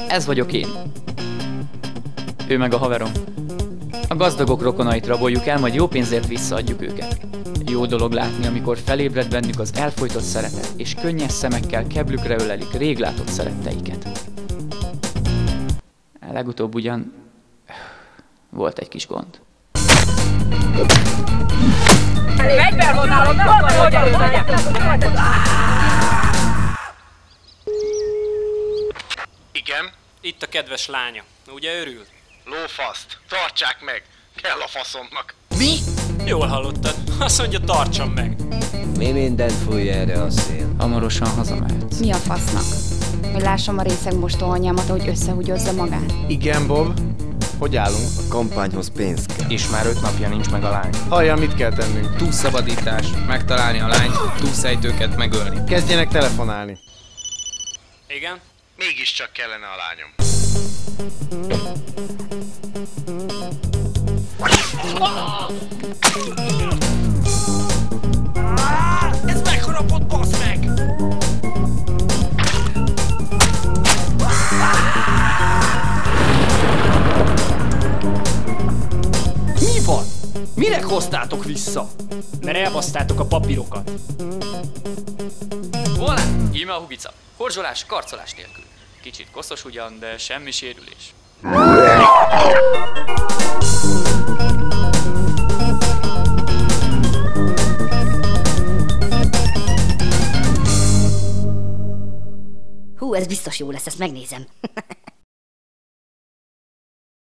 Ez vagyok én. Ő meg a haverom. A gazdagok rokonait raboljuk el, majd jó pénzért visszaadjuk őket. Jó dolog látni, amikor felébred bennük az elfojtott szeretet, és könnyes szemekkel keblükre ölelik rég látott szeretteiket. Legutóbb ugyan volt egy kis gond. Igen? Itt a kedves lánya. Ugye örül? Lófaszt! Tartsák meg! Kell a faszomnak! Mi? Jól hallottad. Azt mondja, tartsam meg. Mi mindent fúj erre a szél? Hamarosan hazamehetsz. Mi a fasznak? Hogy lássam a részeg mostóanyámat, ahogy összehúgyozza magát? Igen, Bob. Hogy állunk? A kampányhoz pénz kell. És már 5 napja nincs meg a lány. Hallja, mit kell tennünk? Túlszabadítás, megtalálni a lányt, túlszejtőket megölni. Kezdjenek telefonálni. Igen? Mégiscsak kellene a lányom. Ez megharapott, bassz meg! Mi van? Mire hoztátok vissza? Mert elbasztátok a papírokat. Volá! Íme a hubica. Horzsolás, karcolás nélkül. Kicsit koszos ugyan, de semmi sérülés. Hú, ez biztos jó lesz, ezt megnézem.